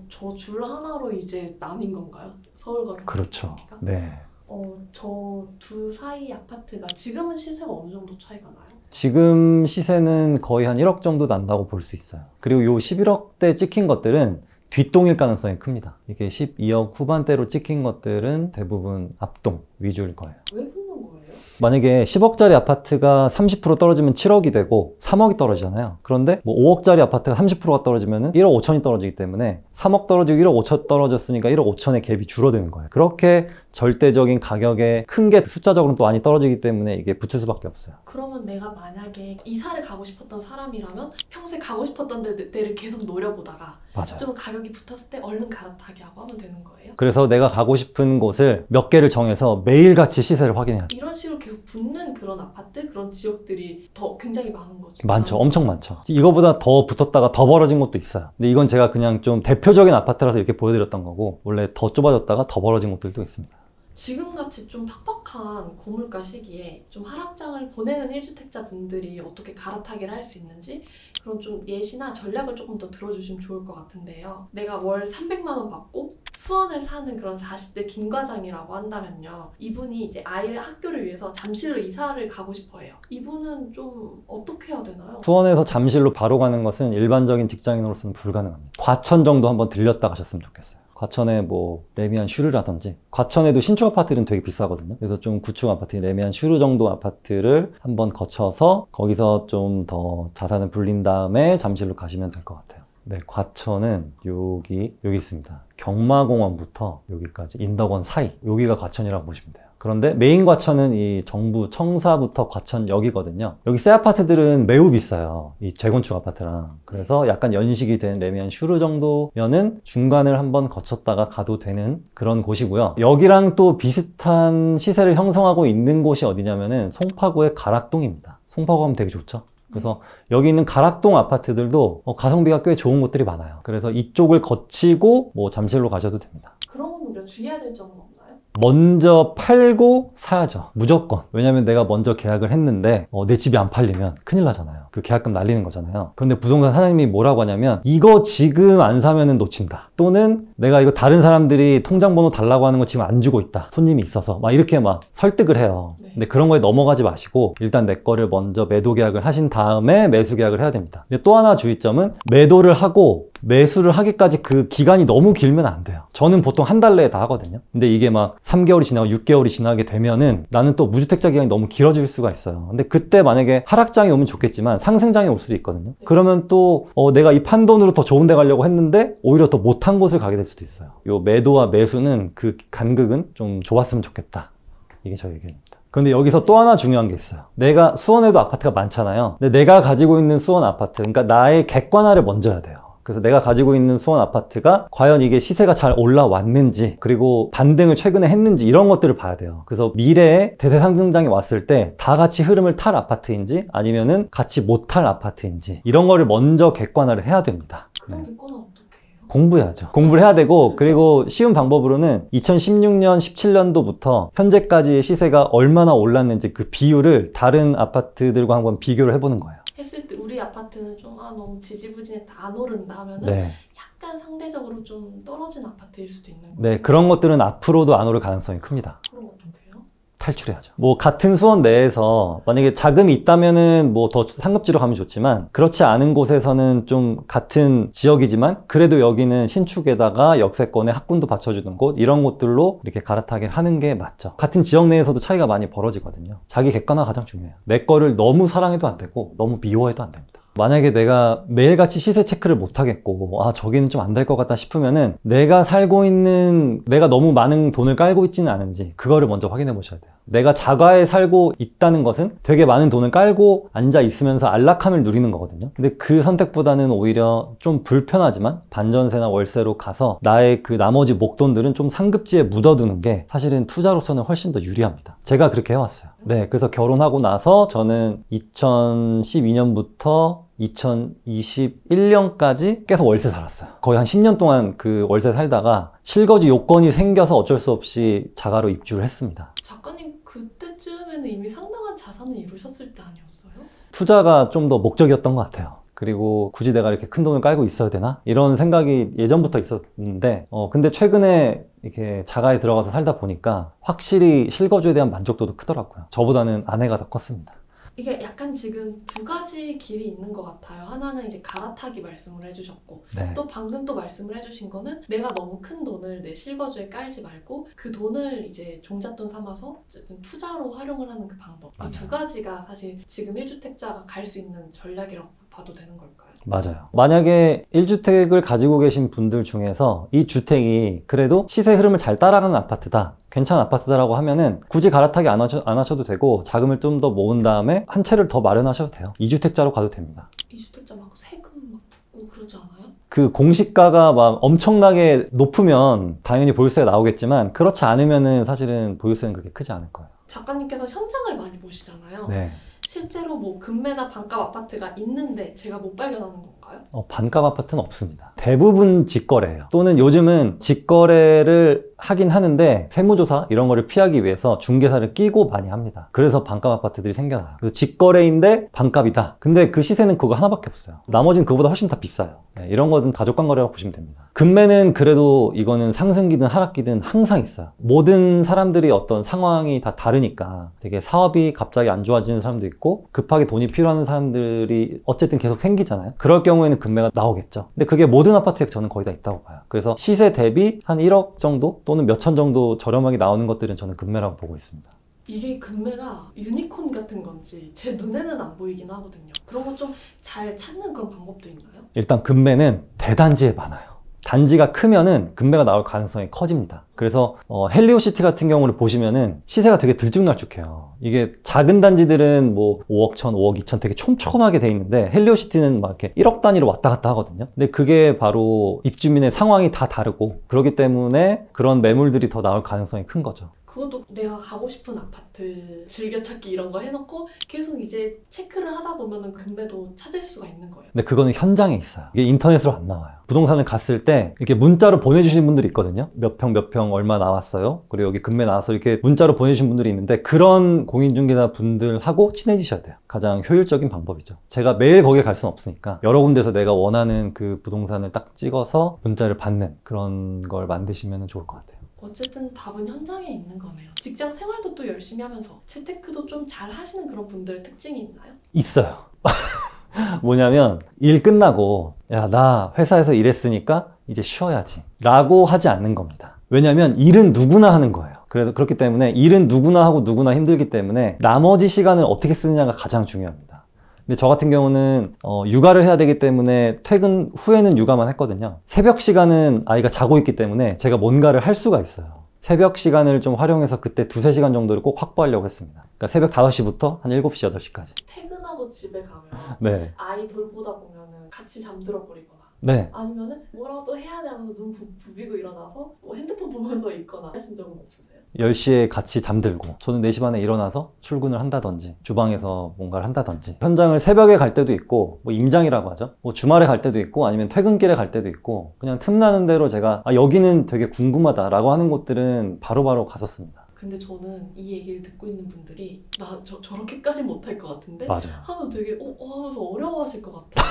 저 줄 하나로 이제 나뉜 건가요? 서울과 경기도니까? 그렇죠. 네. 저 두 사이 아파트가 지금은 시세가 어느 정도 차이가 나요? 지금 시세는 거의 한 1억 정도 난다고 볼 수 있어요. 그리고 요 11억대 찍힌 것들은 뒷동일 가능성이 큽니다. 이게 12억 후반대로 찍힌 것들은 대부분 앞동 위주일 거예요. 왜 붙는 거예요? 만약에 10억짜리 아파트가 30% 떨어지면 7억이 되고 3억이 떨어지잖아요. 그런데 뭐 5억짜리 아파트가 30%가 떨어지면 1억 5천이 떨어지기 때문에 3억 떨어지고 1억 5천 떨어졌으니까 1억 5천의 갭이 줄어드는 거예요. 그렇게 절대적인 가격에 큰 게 숫자적으로는 또 많이 떨어지기 때문에 이게 붙을 수밖에 없어요. 그러면 내가 만약에 이사를 가고 싶었던 사람이라면 평소에 가고 싶었던 데를 계속 노려보다가 맞아요. 좀 가격이 붙었을 때 얼른 갈아타게 하고 하면 되는 거예요? 그래서 내가 가고 싶은 곳을 몇 개를 정해서 매일같이 시세를 확인해야 돼요. 이런 식으로 계속 붙는 그런 아파트, 그런 지역들이 더 굉장히 많은 거죠. 많죠. 엄청 많죠. 이거보다 더 붙었다가 더 벌어진 것도 있어요. 근데 이건 제가 그냥 좀 대표적인 아파트라서 이렇게 보여드렸던 거고 원래 더 좁아졌다가 더 벌어진 것들도 있습니다. 지금같이 좀 팍팍한 고물가 시기에 좀 하락장을 보내는 1주택자 분들이 어떻게 갈아타기를 할 수 있는지 그런 좀 예시나 전략을 조금 더 들어주시면 좋을 것 같은데요. 내가 월 300만 원 받고 수원을 사는 그런 40대 김 과장이라고 한다면요. 이분이 이제 아이를 학교를 위해서 잠실로 이사를 가고 싶어 해요. 이분은 좀 어떻게 해야 되나요? 수원에서 잠실로 바로 가는 것은 일반적인 직장인으로서는 불가능합니다. 과천 정도 한번 들렸다 가셨으면 좋겠어요. 과천에 뭐 레미안 슈르라든지 과천에도 신축 아파트는 되게 비싸거든요. 그래서 좀 구축 아파트 레미안 슈르 정도 아파트를 한번 거쳐서 거기서 좀 더 자산을 불린 다음에 잠실로 가시면 될 것 같아요. 네, 과천은 여기 있습니다. 경마공원부터 여기까지 인덕원 사이 여기가 과천이라고 보시면 돼요. 그런데 메인 과천은 이 정부 청사부터 과천역이거든요. 여기 새 아파트들은 매우 비싸요. 이 재건축 아파트랑. 그래서 약간 연식이 된 레미안 슈르 정도면은 중간을 한번 거쳤다가 가도 되는 그런 곳이고요. 여기랑 또 비슷한 시세를 형성하고 있는 곳이 어디냐면은 송파구의 가락동입니다. 송파구 하면 되게 좋죠. 그래서 여기 있는 가락동 아파트들도 가성비가 꽤 좋은 곳들이 많아요. 그래서 이쪽을 거치고 뭐 잠실로 가셔도 됩니다. 그런 건 우리가 주의해야 될 점은 없나요? 먼저 팔고 사야죠. 무조건. 왜냐면 내가 먼저 계약을 했는데 내 집이 안 팔리면 큰일 나잖아요. 그 계약금 날리는 거잖아요. 그런데 부동산 사장님이 뭐라고 하냐면 이거 지금 안 사면은 놓친다. 또는 내가 이거 다른 사람들이 통장번호 달라고 하는 거 지금 안 주고 있다. 손님이 있어서 막 이렇게 막 설득을 해요. 네. 근데 그런 거에 넘어가지 마시고 일단 내 거를 먼저 매도 계약을 하신 다음에 매수 계약을 해야 됩니다. 근데 또 하나 주의점은 매도를 하고 매수를 하기까지 그 기간이 너무 길면 안 돼요. 저는 보통 한 달 내에 다 하거든요. 근데 이게 막 3개월이 지나고 6개월이 지나게 되면은 나는 또 무주택자 기간이 너무 길어질 수가 있어요. 근데 그때 만약에 하락장이 오면 좋겠지만 상승장이 올 수도 있거든요. 그러면 또 내가 이 판돈으로 더 좋은 데 가려고 했는데 오히려 더 못한 곳을 가게 될 수도 있어요. 요 매도와 매수는 그 간극은 좀 좁았으면 좋겠다. 이게 저의 의견입니다. 근데 여기서 또 하나 중요한 게 있어요. 내가 수원에도 아파트가 많잖아요. 근데 내가 가지고 있는 수원 아파트, 그러니까 나의 객관화를 먼저 해야 돼요. 그래서 내가 가지고 있는 수원 아파트가 과연 이게 시세가 잘 올라왔는지, 그리고 반등을 최근에 했는지 이런 것들을 봐야 돼요. 그래서 미래에 대세 상승장이 왔을 때 다 같이 흐름을 탈 아파트인지 아니면은 같이 못 탈 아파트인지 이런 거를 먼저 객관화를 해야 됩니다. 그런 객관화 어떻게 해요? 공부해야죠. 공부를 해야 되고, 그리고 쉬운 방법으로는 2016년, 17년도부터 현재까지의 시세가 얼마나 올랐는지 그 비율을 다른 아파트들과 한번 비교를 해보는 거예요. 했을 때 우리 아파트는 좀 너무 지지부진했다 안 오른다 하면은 네. 약간 상대적으로 좀 떨어진 아파트일 수도 있는 거예요. 네, 그런 것들은 앞으로도 안 오를 가능성이 큽니다. 그럼 어떻게 해요? 탈출해야죠. 뭐 같은 수원 내에서 만약에 자금이 있다면은 뭐 더 상급지로 가면 좋지만, 그렇지 않은 곳에서는 좀 같은 지역이지만 그래도 여기는 신축에다가 역세권에 학군도 받쳐주는 곳, 이런 곳들로 이렇게 갈아타기를 하는 게 맞죠. 같은 지역 내에서도 차이가 많이 벌어지거든요. 자기 객관화가 가장 중요해요. 내 거를 너무 사랑해도 안 되고 너무 미워해도 안 됩니다. 만약에 내가 매일같이 시세 체크를 못 하겠고 저기는 좀 안 될 것 같다 싶으면은 내가 살고 있는, 내가 너무 많은 돈을 깔고 있지는 않은지 그거를 먼저 확인해 보셔야 돼요. 내가 자가에 살고 있다는 것은 되게 많은 돈을 깔고 앉아 있으면서 안락함을 누리는 거거든요. 근데 그 선택보다는 오히려 좀 불편하지만 반전세나 월세로 가서 나의 그 나머지 목돈들은 좀 상급지에 묻어두는 게 사실은 투자로서는 훨씬 더 유리합니다. 제가 그렇게 해왔어요. 네, 그래서 결혼하고 나서 저는 2012년부터 2021년까지 계속 월세 살았어요. 거의 한 10년 동안 그 월세 살다가 실거주 요건이 생겨서 어쩔 수 없이 자가로 입주를 했습니다. 작가님 그때쯤에는 이미 상당한 자산을 이루셨을 때 아니었어요? 투자가 좀 더 목적이었던 것 같아요. 그리고 굳이 내가 이렇게 큰 돈을 깔고 있어야 되나? 이런 생각이 예전부터 있었는데 근데 최근에 이렇게 자가에 들어가서 살다 보니까 확실히 실거주에 대한 만족도도 크더라고요. 저보다는 아내가 더 컸습니다. 이게 약간 지금 두 가지 길이 있는 것 같아요. 하나는 이제 갈아타기 말씀을 해주셨고, 네. 또 방금 또 말씀을 해주신 거는 내가 너무 큰 돈을 내 실거주에 깔지 말고 그 돈을 이제 종잣돈 삼아서 어쨌든 투자로 활용을 하는 그 방법. 이 두 가지가 사실 지금 1주택자가 갈 수 있는 전략이라고 봐도 되는 걸까요? 맞아요. 만약에 1주택을 가지고 계신 분들 중에서 이 주택이 그래도 시세 흐름을 잘 따라가는 아파트다, 괜찮은 아파트다라고 하면은 굳이 갈아타기 안 하셔도 되고 자금을 좀 더 모은 다음에 한 채를 더 마련하셔도 돼요. 2주택자로 가도 됩니다. 2주택자 막 세금 막 붙고 그러지 않아요? 그 공시가가 막 엄청나게 높으면 당연히 보유세가 나오겠지만 그렇지 않으면은 사실은 보유세는 그렇게 크지 않을 거예요. 작가님께서 현장을 많이 보시잖아요. 네. 실제로 뭐 금매나 반값 아파트가 있는데 제가 못 발견하는 건가요? 반값 아파트는 없습니다. 대부분 직거래예요. 또는 요즘은 직거래를 하긴 하는데 세무조사 이런 거를 피하기 위해서 중개사를 끼고 많이 합니다. 그래서 반값 아파트들이 생겨나요. 그래서 직거래인데 반값이다. 근데 그 시세는 그거 하나밖에 없어요. 나머지는 그거보다 훨씬 다 비싸요. 네, 이런 거는 가족간 거래라고 보시면 됩니다. 금매는 그래도 이거는 상승기든 하락기든 항상 있어요. 모든 사람들이 어떤 상황이 다 다르니까 되게 사업이 갑자기 안 좋아지는 사람도 있고 급하게 돈이 필요한 사람들이 어쨌든 계속 생기잖아요. 그럴 경우에는 금매가 나오겠죠. 근데 그게 모든 아파트에 저는 거의 다 있다고 봐요. 그래서 시세 대비 한 1억 정도 또는 몇천 정도 저렴하게 나오는 것들은 저는 금매라고 보고 있습니다. 이게 금매가 유니콘 같은 건지 제 눈에는 안 보이긴 하거든요. 그런 거 좀 잘 찾는 그런 방법도 있나요? 일단 금매는 대단지에 많아요. 단지가 크면은 금매가 나올 가능성이 커집니다. 그래서 헬리오시티 같은 경우를 보시면은 시세가 되게 들쭉날쭉해요. 이게 작은 단지들은 뭐 5억 천, 5억 2천 되게 촘촘하게 돼 있는데 헬리오시티는 막 이렇게 1억 단위로 왔다 갔다 하거든요. 근데 그게 바로 입주민의 상황이 다 다르고 그렇기 때문에 그런 매물들이 더 나올 가능성이 큰 거죠. 그것도 내가 가고 싶은 아파트 즐겨찾기 이런 거 해놓고 계속 이제 체크를 하다 보면은 금매도 찾을 수가 있는 거예요. 근데 그거는 현장에 있어요. 이게 인터넷으로 안 나와요. 부동산을 갔을 때 이렇게 문자로 보내주신 분들이 있거든요. 몇 평 얼마 나왔어요. 그리고 여기 금매 나와서 이렇게 문자로 보내주신 분들이 있는데 그런 공인중개사 분들하고 친해지셔야 돼요. 가장 효율적인 방법이죠. 제가 매일 거기에 갈 수는 없으니까 여러 군데서 내가 원하는 그 부동산을 딱 찍어서 문자를 받는 그런 걸 만드시면 좋을 것 같아요. 어쨌든 답은 현장에 있는 거네요. 직장 생활도 또 열심히 하면서 재테크도 좀 잘 하시는 그런 분들의 특징이 있나요? 있어요. 뭐냐면 일 끝나고 야, 나 회사에서 일했으니까 이제 쉬어야지 라고 하지 않는 겁니다. 왜냐면 일은 누구나 하는 거예요. 그래서 그렇기 때문에 일은 누구나 하고 누구나 힘들기 때문에 나머지 시간을 어떻게 쓰느냐가 가장 중요합니다. 근데 저 같은 경우는 육아를 해야 되기 때문에 퇴근 후에는 육아만 했거든요. 새벽 시간은 아이가 자고 있기 때문에 제가 뭔가를 할 수가 있어요. 새벽 시간을 좀 활용해서 그때 2-3시간 정도를 꼭 확보하려고 했습니다. 그러니까 새벽 5시부터 한 7시, 8시까지. 퇴근하고 집에 가면 네. 아이 돌보다 보면은 같이 잠들어 버리거나 네. 아니면은 뭐라도 해야 돼 하면서 눈 부비고 일어나서 뭐 핸드폰 보면서 있거나 하신 적은 없으세요? 10시에 같이 잠들고 저는 4시 반에 일어나서 출근을 한다든지 주방에서 뭔가를 한다든지 현장을 새벽에 갈 때도 있고 뭐 임장이라고 하죠. 뭐 주말에 갈 때도 있고 아니면 퇴근길에 갈 때도 있고 그냥 틈나는 대로 제가 여기는 되게 궁금하다라고 하는 곳들은 바로바로 갔었습니다. 근데 저는 이 얘기를 듣고 있는 분들이 저렇게까지 못할 것 같은데 맞아요. 하면 되게 하면서 어려워하실 것 같아요.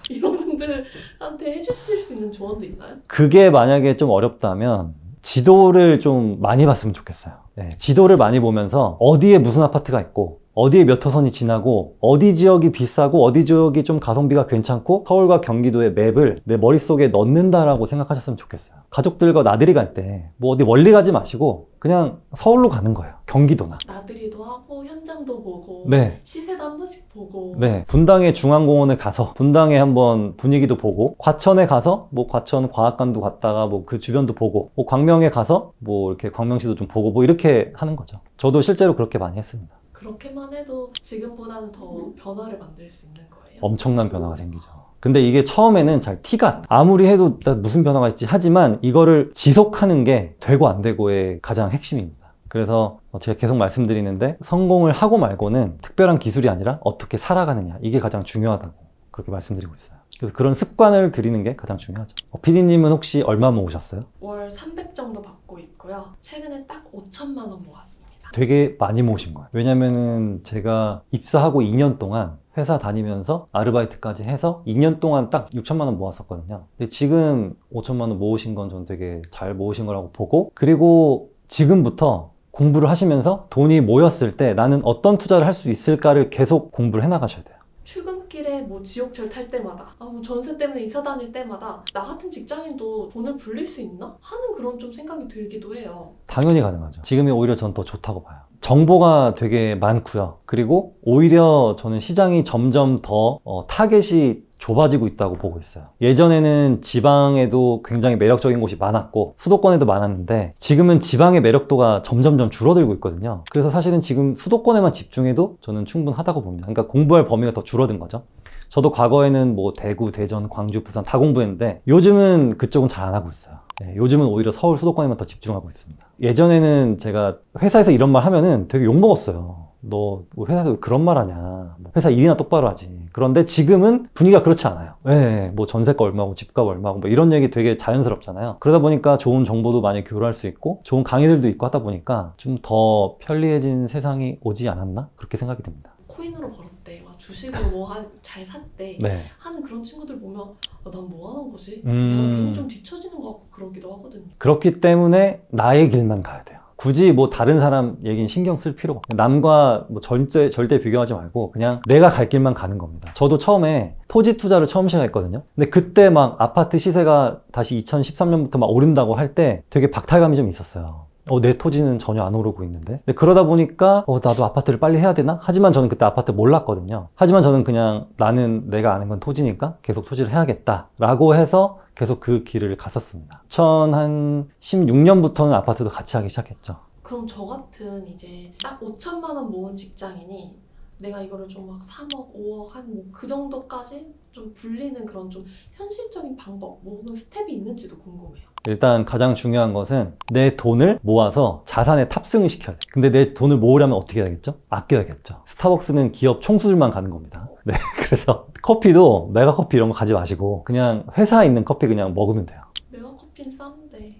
이런 분들한테 해주실 수 있는 조언도 있나요? 그게 만약에 좀 어렵다면 지도를 좀 많이 봤으면 좋겠어요. 네, 지도를 많이 보면서 어디에 무슨 아파트가 있고 어디에 몇 호선이 지나고 어디 지역이 비싸고 어디 지역이 좀 가성비가 괜찮고 서울과 경기도의 맵을 내 머릿속에 넣는다라고 생각하셨으면 좋겠어요. 가족들과 나들이 갈 때 뭐 어디 멀리 가지 마시고 그냥 서울로 가는 거예요. 경기도나. 나들이도 하고 현장도 보고 네. 시세도 한 번씩 보고. 네. 분당의 중앙공원에 가서 분당에 한번 분위기도 보고 과천에 가서 뭐 과천 과학관도 갔다가 뭐 그 주변도 보고 뭐 광명에 가서 뭐 이렇게 광명시도 좀 보고 뭐 이렇게 하는 거죠. 저도 실제로 그렇게 많이 했습니다. 그렇게만 해도 지금보다는 더 변화를 만들 수 있는 거예요? 엄청난 변화가 생기죠. 근데 이게 처음에는 잘 티가 안 나요. 아무리 해도 무슨 변화가 있지 하지만 이거를 지속하는 게 되고 안 되고의 가장 핵심입니다. 그래서 제가 계속 말씀드리는데 성공을 하고 말고는 특별한 기술이 아니라 어떻게 살아가느냐 이게 가장 중요하다고 그렇게 말씀드리고 있어요. 그래서 그런 습관을 들이는 게 가장 중요하죠. PD님은 혹시 얼마 모으셨어요? 월 300 정도 받고 있고요. 최근에 딱 5천만 원 모았습니다. 되게 많이 모으신 거예요. 왜냐면은 제가 입사하고 2년 동안 회사 다니면서 아르바이트까지 해서 2년 동안 딱 6천만 원 모았었거든요. 근데 지금 5천만 원 모으신 건 저는 되게 잘 모으신 거라고 보고 그리고 지금부터 공부를 하시면서 돈이 모였을 때 나는 어떤 투자를 할 수 있을까를 계속 공부를 해나가셔야 돼요. 출근길에 뭐 지옥철 탈 때마다 뭐 전세 때문에 이사 다닐 때마다 나 같은 직장인도 돈을 불릴 수 있나? 하는 그런 좀 생각이 들기도 해요. 당연히 가능하죠. 지금이 오히려 전 더 좋다고 봐요. 정보가 되게 많고요. 그리고 오히려 저는 시장이 점점 더 타겟이 좁아지고 있다고 보고 있어요. 예전에는 지방에도 굉장히 매력적인 곳이 많았고 수도권에도 많았는데 지금은 지방의 매력도가 점점점 줄어들고 있거든요. 그래서 사실은 지금 수도권에만 집중해도 저는 충분하다고 봅니다. 그러니까 공부할 범위가 더 줄어든 거죠. 저도 과거에는 뭐 대구, 대전, 광주, 부산 다 공부했는데 요즘은 그쪽은 잘 안 하고 있어요. 네, 요즘은 오히려 서울 수도권에만 더 집중하고 있습니다. 예전에는 제가 회사에서 이런 말 하면은 되게 욕먹었어요. 너 뭐 회사에서 왜 그런 말 하냐. 회사 일이나 똑바로 하지. 그런데 지금은 분위기가 그렇지 않아요. 네, 뭐 전세가 얼마고 집값 얼마고 뭐 이런 얘기 되게 자연스럽잖아요. 그러다 보니까 좋은 정보도 많이 교류할 수 있고 좋은 강의들도 있고 하다 보니까 좀 더 편리해진 세상이 오지 않았나? 그렇게 생각이 듭니다. 코인으로 벌었대, 주식으로 뭐 잘 샀대 네. 하는 그런 친구들 보면 난 뭐 하는 거지? 내가 괜히 좀 뒤처지는 것 같고 그러기도 하거든요. 그렇기 때문에 나의 길만 가야 돼요. 굳이 뭐 다른 사람 얘기는 신경 쓸 필요가 없어요. 남과 뭐 절대 비교하지 말고 그냥 내가 갈 길만 가는 겁니다. 저도 처음에 토지 투자를 처음 시작했거든요. 근데 그때 막 아파트 시세가 다시 2013년부터 막 오른다고 할 때 되게 박탈감이 좀 있었어요. 내 토지는 전혀 안 오르고 있는데. 근데 그러다 보니까 나도 아파트를 빨리 해야 되나? 하지만 저는 그때 아파트 몰랐거든요. 하지만 저는 그냥 나는 내가 아는 건 토지니까 계속 토지를 해야겠다라고 해서 계속 그 길을 갔었습니다. 2016년부터는 아파트도 같이 하기 시작했죠. 그럼 저 같은 이제 딱 5천만 원 모은 직장인이 내가 이거를 좀 막 3억, 5억 한 뭐 그 정도까지 좀 불리는 그런 좀 현실적인 방법, 혹은 스텝이 있는지도 궁금해요. 일단 가장 중요한 것은 내 돈을 모아서 자산에 탑승을 시켜야 돼. 근데 내 돈을 모으려면 어떻게 해야겠죠? 아껴야겠죠. 스타벅스는 기업 총수들만 가는 겁니다. 네, 그래서 커피도 메가커피 이런 거 가지 마시고 그냥 회사에 있는 커피 그냥 먹으면 돼요. 메가커피는 싼데.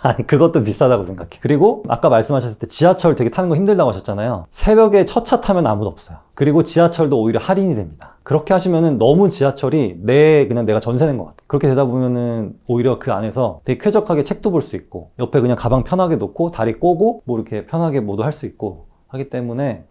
아니 그것도 비싸다고 생각해. 그리고 아까 말씀하셨을 때 지하철 되게 타는 거 힘들다고 하셨잖아요. 새벽에 첫 차 타면 아무도 없어요. 그리고 지하철도 오히려 할인이 됩니다. 그렇게 하시면은 너무 지하철이 그냥 내가 전세 낸 것 같아. 그렇게 되다 보면은 오히려 그 안에서 되게 쾌적하게 책도 볼 수 있고 옆에 그냥 가방 편하게 놓고 다리 꼬고 뭐 이렇게 편하게 뭐도 할 수 있고 하기 때문에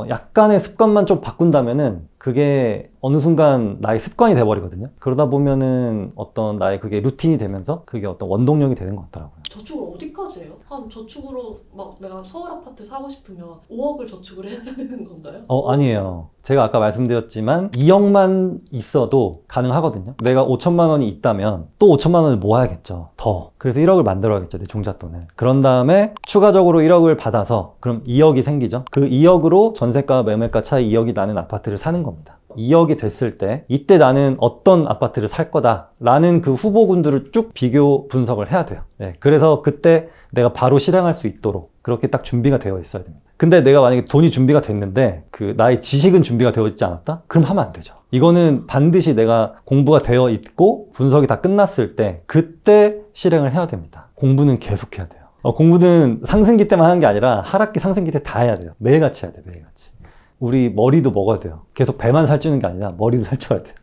약간의 습관만 좀 바꾼다면은 그게 어느 순간 나의 습관이 돼버리거든요. 그러다 보면은 어떤 나의 그게 루틴이 되면서 그게 어떤 원동력이 되는 것 같더라고요. 저축을 어디까지 해요? 한 저축으로 막 내가 서울 아파트 사고 싶으면 5억을 저축을 해야 되는 건가요? 아니에요. 제가 아까 말씀드렸지만 2억만 있어도 가능하거든요. 내가 5천만 원이 있다면 또 5천만 원을 모아야겠죠. 더. 그래서 1억을 만들어야겠죠. 내 종잣돈을. 그런 다음에 추가적으로 1억을 받아서 그럼 2억이 생기죠. 그 2억으로 전세가 매매가 차이 2억이 나는 아파트를 사는 겁니다. 2억이 됐을 때 이때 나는 어떤 아파트를 살 거다라는 그 후보군들을 쭉 비교 분석을 해야 돼요. 네, 그래서 그때 내가 바로 실행할 수 있도록 그렇게 딱 준비가 되어 있어야 됩니다. 근데 내가 만약에 돈이 준비가 됐는데 나의 지식은 준비가 되어 있지 않았다? 그럼 하면 안 되죠. 이거는 반드시 내가 공부가 되어 있고 분석이 다 끝났을 때 그때 실행을 해야 됩니다. 공부는 계속 해야 돼요. 공부는 상승기 때만 하는 게 아니라 하락기 상승기 때 다 해야 돼요. 매일같이 해야 돼요. 매일같이. 우리 머리도 먹어야 돼요. 계속 배만 살찌는 게 아니라 머리도 살쪄야 돼요.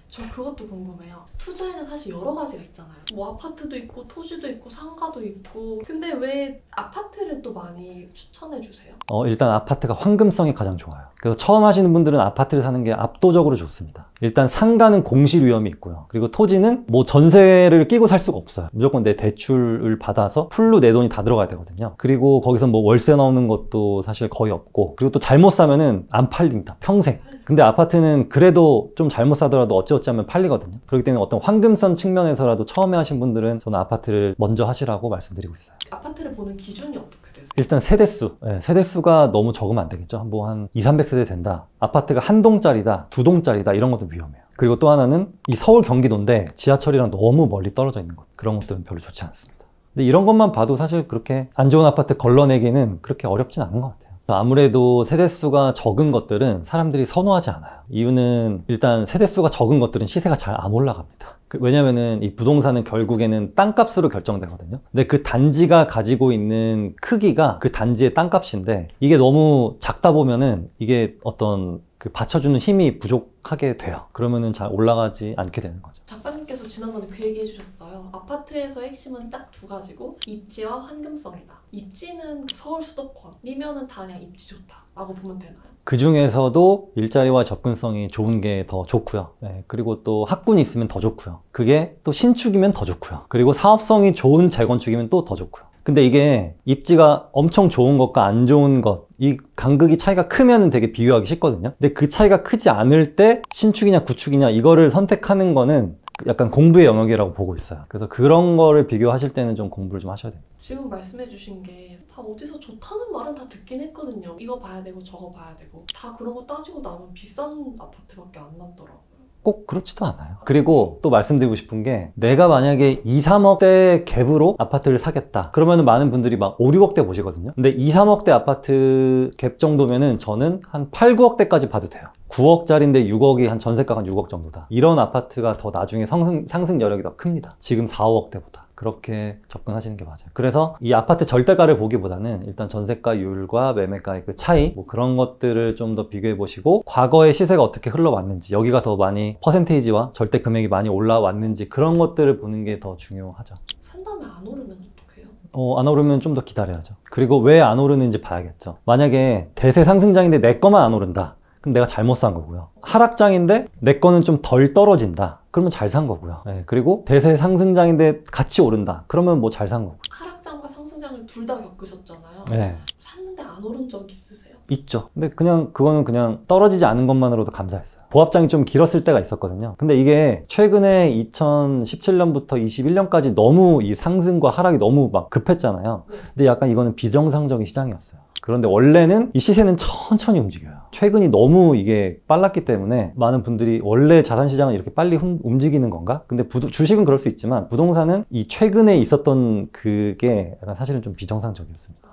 저 그것도 궁금해요. 투자에는 사실 여러 가지가 있잖아요. 뭐 아파트도 있고 토지도 있고 상가도 있고. 근데 왜 아파트를 또 많이 추천해 주세요? 일단 아파트가 황금성이 가장 좋아요. 그래서 처음 하시는 분들은 아파트를 사는 게 압도적으로 좋습니다. 일단 상가는 공실 위험이 있고요. 그리고 토지는 뭐 전세를 끼고 살 수가 없어요. 무조건 내 대출을 받아서 풀로 내 돈이 다 들어가야 되거든요. 그리고 거기서 뭐 월세 나오는 것도 사실 거의 없고, 그리고 또 잘못 사면은 안 팔립니다. 평생. 근데 아파트는 그래도 좀 잘못 사더라도 어찌어찌 하면 팔리거든요. 그렇기 때문에 어떤 황금선 측면에서라도 처음에 하신 분들은 저는 아파트를 먼저 하시라고 말씀드리고 있어요. 아파트를 보는 기준이 어떻게 되세요? 일단 세대수. 네, 세대수가 너무 적으면 안 되겠죠. 뭐 한 2, 300세대 된다. 아파트가 한 동짜리다, 두 동짜리다 이런 것도 위험해요. 그리고 또 하나는 이 서울 경기도인데 지하철이랑 너무 멀리 떨어져 있는 것. 그런 것들은 별로 좋지 않습니다. 근데 이런 것만 봐도 사실 그렇게 안 좋은 아파트 걸러내기는 그렇게 어렵진 않은 것 같아요. 아무래도 세대수가 적은 것들은 사람들이 선호하지 않아요. 이유는 일단 세대수가 적은 것들은 시세가 잘 안 올라갑니다. 왜냐면은 이 부동산은 결국에는 땅값으로 결정되거든요. 근데 그 단지가 가지고 있는 크기가 그 단지의 땅값인데 이게 너무 작다 보면은 이게 어떤 그 받쳐주는 힘이 부족하게 돼요. 그러면은 잘 올라가지 않게 되는 거죠. 작가님께서 지난번에 그 얘기 해주셨어요. 아파트에서 핵심은 딱 두 가지고 입지와 황금성이다. 입지는 서울 수도권이면은 다 그냥 입지 좋다 라고 보면 되나요? 그 중에서도 일자리와 접근성이 좋은 게 더 좋고요. 네, 그리고 또 학군이 있으면 더 좋고요. 그게 또 신축이면 더 좋고요. 그리고 사업성이 좋은 재건축이면 또 더 좋고요. 근데 이게 입지가 엄청 좋은 것과 안 좋은 것, 이 간극이 차이가 크면은 되게 비교하기 쉽거든요. 근데 그 차이가 크지 않을 때 신축이냐 구축이냐 이거를 선택하는 거는 약간 공부의 영역이라고 보고 있어요. 그래서 그런 거를 비교하실 때는 좀 공부를 좀 하셔야 됩니다. 지금 말씀해 주신 게 다 어디서 좋다는 말은 다 듣긴 했거든요. 이거 봐야 되고 저거 봐야 되고 다 그런 거 따지고 나면 비싼 아파트밖에 안 남더라고요. 꼭 그렇지도 않아요. 그리고 또 말씀드리고 싶은 게 내가 만약에 2, 3억대 갭으로 아파트를 사겠다. 그러면 많은 분들이 막 5, 6억대 보시거든요. 근데 2, 3억대 아파트 갭 정도면은 저는 한 8, 9억대까지 봐도 돼요. 9억짜리인데 6억이 한 전세가가 한 6억 정도다. 이런 아파트가 더 나중에 상승 여력이 더 큽니다. 지금 4, 5억대보다. 그렇게 접근하시는 게 맞아요. 그래서 이 아파트 절대가를 보기보다는 일단 전세가율과 매매가의 그 차이 뭐 그런 것들을 좀 더 비교해 보시고 과거의 시세가 어떻게 흘러왔는지 여기가 더 많이 퍼센테이지와 절대 금액이 많이 올라왔는지 그런 것들을 보는 게 더 중요하죠. 산 다음에 안 오르면 어떡해요? 안 오르면 좀 더 기다려야죠. 그리고 왜 안 오르는지 봐야겠죠. 만약에 대세 상승장인데 내 거만 안 오른다. 그럼 내가 잘못 산 거고요. 하락장인데 내 거는 좀 덜 떨어진다. 그러면 잘 산 거고요. 네, 그리고 대세 상승장인데 같이 오른다. 그러면 뭐 잘 산 거고. 하락장과 상승장을 둘 다 겪으셨잖아요. 네. 샀는데 안 오른 적 있으세요? 있죠. 근데 그거는 그냥 떨어지지 않은 것만으로도 감사했어요. 보합장이 좀 길었을 때가 있었거든요. 근데 이게 최근에 2017년부터 21년까지 너무 이 상승과 하락이 너무 막 급했잖아요. 네. 근데 약간 이거는 비정상적인 시장이었어요. 그런데 원래는 이 시세는 천천히 움직여요. 최근이 너무 이게 빨랐기 때문에 많은 분들이 원래 자산시장은 이렇게 빨리 움직이는 건가? 근데 주식은 그럴 수 있지만 부동산은 이 최근에 있었던 그게 약간 사실은 좀 비정상적이었습니다.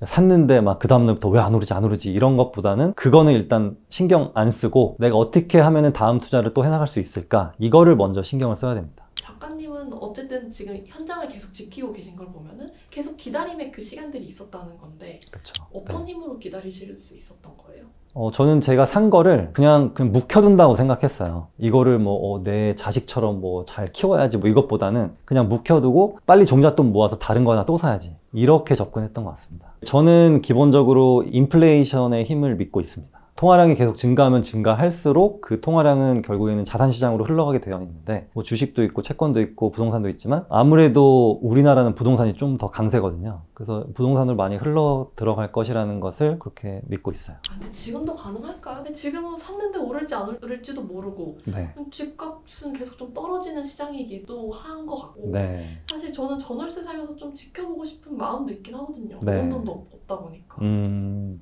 샀는데 막 그 다음날부터 왜 안 오르지 이런 것보다는 그거는 일단 신경 안 쓰고 내가 어떻게 하면은 다음 투자를 또 해나갈 수 있을까? 이거를 먼저 신경을 써야 됩니다. 작가님은 어쨌든 지금 현장을 계속 지키고 계신 걸 보면은 계속 기다림의 그 시간들이 있었다는 건데 그렇죠. 어떤 힘으로 기다리실 수 있었던 거예요? 저는 제가 산 거를 그냥 묵혀둔다고 생각했어요. 이거를 내 자식처럼 잘 키워야지 이것보다는 그냥 묵혀두고 빨리 종잣돈 모아서 다른 거 하나 또 사야지. 이렇게 접근했던 것 같습니다. 저는 기본적으로 인플레이션의 힘을 믿고 있습니다. 통화량이 계속 증가하면 증가할수록 그 통화량은 결국에는 자산시장으로 흘러가게 되어 있는데 주식도 있고 채권도 있고 부동산도 있지만 아무래도 우리나라는 부동산이 좀 더 강세거든요. 그래서 부동산으로 많이 흘러 들어갈 것이라는 것을 그렇게 믿고 있어요. 근데 지금도 가능할까요? 근데 지금은 샀는데 오를지 안 오를지도 모르고 네. 집값은 계속 좀 떨어지는 시장이기도 한 것 같고 네. 사실 저는 전월세 살면서 좀 지켜보고 싶은 마음도 있긴 하거든요. 네. 그런 돈도 없다 보니까.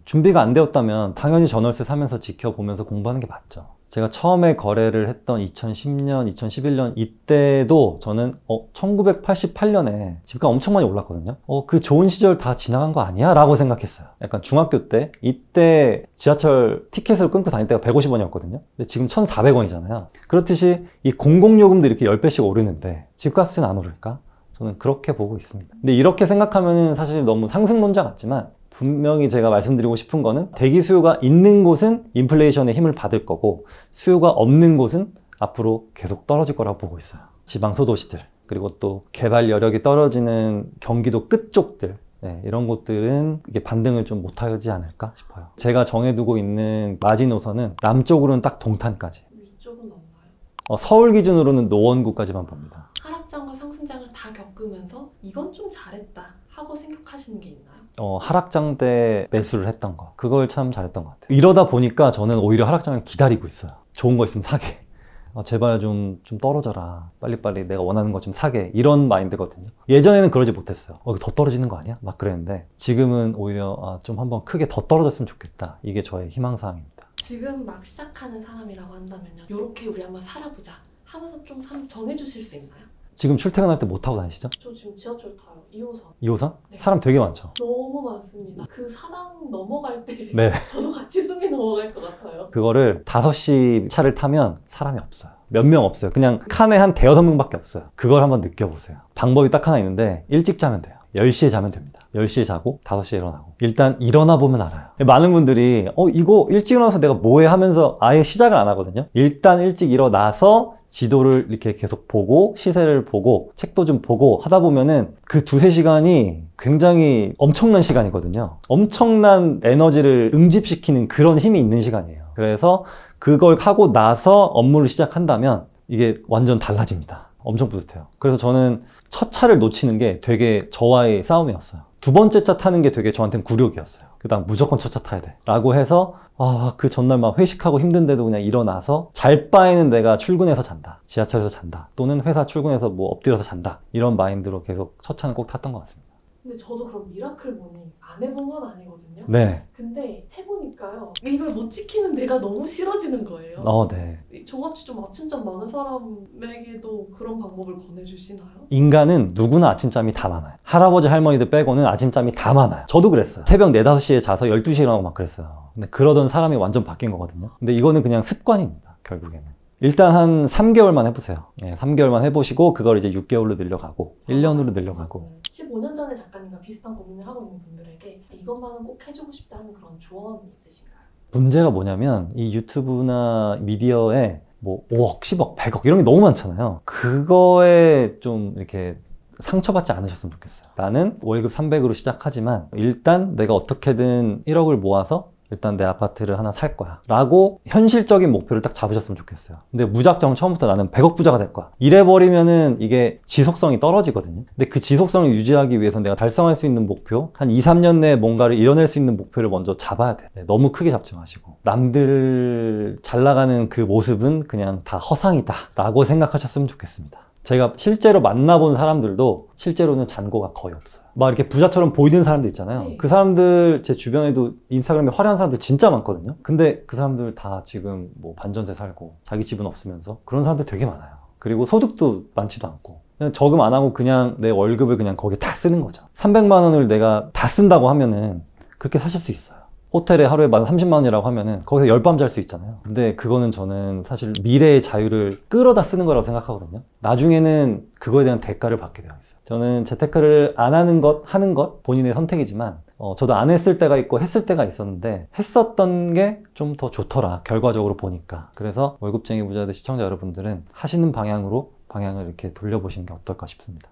준비가 안 되었다면 당연히 전월세 사면서 지켜보면서 공부하는 게 맞죠. 제가 처음에 거래를 했던 2010년, 2011년 이때도 저는 1988년에 집값 엄청 많이 올랐거든요. 그 좋은 시절 다 지나간 거 아니야? 라고 생각했어요. 약간 중학교 때 이때 지하철 티켓을 끊고 다닐 때가 150원이었거든요. 근데 지금 1,400원이잖아요. 그렇듯이 이 공공요금도 이렇게 10배씩 오르는데 집값은 안 오를까? 저는 그렇게 보고 있습니다. 근데 이렇게 생각하면 사실 너무 상승론자 같지만 분명히 제가 말씀드리고 싶은 거는 대기 수요가 있는 곳은 인플레이션의 힘을 받을 거고 수요가 없는 곳은 앞으로 계속 떨어질 거라고 보고 있어요. 지방 소도시들 그리고 또 개발 여력이 떨어지는 경기도 끝쪽들 이런 곳들은 이게 반등을 좀 못하지 않을까 싶어요. 제가 정해두고 있는 마지노선은 남쪽으로는 딱 동탄까지. 위쪽은 없나요? 서울 기준으로는 노원구까지만 봅니다. 하락장과 상승장을 다 겪으면서 이건 좀 잘했다 하고 생각하시는 게 있나요? 하락장 때 매수를 했던 거 그걸 참 잘했던 것 같아요. 이러다 보니까 저는 오히려 하락장을 기다리고 있어요. 좋은 거 있으면 사게. 제발 좀 떨어져라. 빨리빨리 내가 원하는 거 좀 사게. 이런 마인드거든요. 예전에는 그러지 못했어요. 더 떨어지는 거 아니야? 막 그랬는데 지금은 오히려 좀 한번 크게 더 떨어졌으면 좋겠다. 이게 저의 희망사항입니다. 지금 막 시작하는 사람이라고 한다면요. 요렇게 우리 한번 살아보자 하면서 좀 한번 정해주실 수 있나요? 지금 출퇴근할 때 뭐 타고 다니시죠? 저 지금 지하철 타요. 2호선. 2호선? 네. 사람 되게 많죠? 너무 많습니다. 그 사당 넘어갈 때 네. 저도 같이 숨이 넘어갈 것 같아요. 그거를 5시 차를 타면 사람이 없어요. 몇 명 없어요. 그냥 칸에 한 대여섯 명밖에 없어요. 그걸 한번 느껴보세요. 방법이 딱 하나 있는데 일찍 자면 돼요. 10시에 자면 됩니다. 10시에 자고 5시에 일어나고 일단 일어나 보면 알아요. 많은 분들이 이거 일찍 일어나서 내가 뭐해 하면서 아예 시작을 안 하거든요. 일단 일찍 일어나서 지도를 이렇게 계속 보고 시세를 보고 책도 좀 보고 하다 보면은 그 두세 시간이 굉장히 엄청난 시간이거든요. 엄청난 에너지를 응집시키는 그런 힘이 있는 시간이에요. 그래서 그걸 하고 나서 업무를 시작한다면 이게 완전 달라집니다. 엄청 뿌듯해요. 그래서 저는 첫 차를 놓치는 게 되게 저와의 싸움이었어요. 두 번째 차 타는 게 되게 저한테는 굴욕이었어요. 그 다음 무조건 첫 차 타야 돼 라고 해서 그 전날 막 회식하고 힘든데도 그냥 일어나서 잘 바에는 내가 출근해서 잔다, 지하철에서 잔다, 또는 회사 출근해서 엎드려서 잔다, 이런 마인드로 계속 첫 차는 꼭 탔던 것 같습니다. 근데 저도 그럼 미라클 모닝 안 해본 건 아니거든요. 네. 근데 해보니까요. 이걸 못 지키는 내가 너무 싫어지는 거예요. 네. 저같이 좀 아침잠 많은 사람에게도 그런 방법을 권해주시나요? 인간은 누구나 아침잠이 다 많아요. 할아버지 할머니들 빼고는 아침잠이 다 많아요. 저도 그랬어요. 새벽 4, 5시에 자서 12시에 일어나고 막 그랬어요. 근데 그러던 사람이 완전 바뀐 거거든요. 근데 이거는 그냥 습관입니다. 결국에는. 일단 한 3개월만 해보세요. 3개월만 해보시고 그걸 이제 6개월로 늘려가고 1년으로 늘려가고. 15년 전에 작가님과 비슷한 고민을 하고 있는 분들에게 이것만은 꼭 해주고 싶다는 그런 조언이 있으신가요? 문제가 뭐냐면 이 유튜브나 미디어에 5억, 10억, 100억 이런 게 너무 많잖아요. 그거에 좀 이렇게 상처받지 않으셨으면 좋겠어요. 나는 월급 300으로 시작하지만 일단 내가 어떻게든 1억을 모아서 일단 내 아파트를 하나 살 거야 라고 현실적인 목표를 딱 잡으셨으면 좋겠어요. 근데 무작정 처음부터 나는 100억 부자가 될 거야 이래버리면은 이게 지속성이 떨어지거든요. 근데 그 지속성을 유지하기 위해서 내가 달성할 수 있는 목표, 한 2, 3년 내에 뭔가를 이뤄낼 수 있는 목표를 먼저 잡아야 돼. 너무 크게 잡지 마시고 남들 잘 나가는 그 모습은 그냥 다 허상이다 라고 생각하셨으면 좋겠습니다. 제가 실제로 만나본 사람들도 실제로는 잔고가 거의 없어요. 막 이렇게 부자처럼 보이는 사람들 있잖아요. 네. 그 사람들 제 주변에도 인스타그램에 화려한 사람들 진짜 많거든요. 근데 그 사람들 다 지금 뭐 반전세 살고 자기 집은 없으면서 그런 사람들 되게 많아요. 그리고 소득도 많지도 않고 그냥 저금 안 하고 그냥 내 월급을 그냥 거기에 다 쓰는 거죠. 300만 원을 내가 다 쓴다고 하면은 그렇게 사실 수 있어요. 호텔에 하루에 만 30만 원이라고 하면은 거기서 10밤 잘 수 있잖아요. 근데 그거는 저는 사실 미래의 자유를 끌어다 쓰는 거라고 생각하거든요. 나중에는 그거에 대한 대가를 받게 되어 있어요. 저는 재테크를 안 하는 것, 하는 것 본인의 선택이지만 저도 안 했을 때가 있고 했을 때가 있었는데 했었던 게 좀 더 좋더라 결과적으로 보니까. 그래서 월급쟁이 부자들 시청자 여러분들은 하시는 방향으로 방향을 이렇게 돌려보시는 게 어떨까 싶습니다.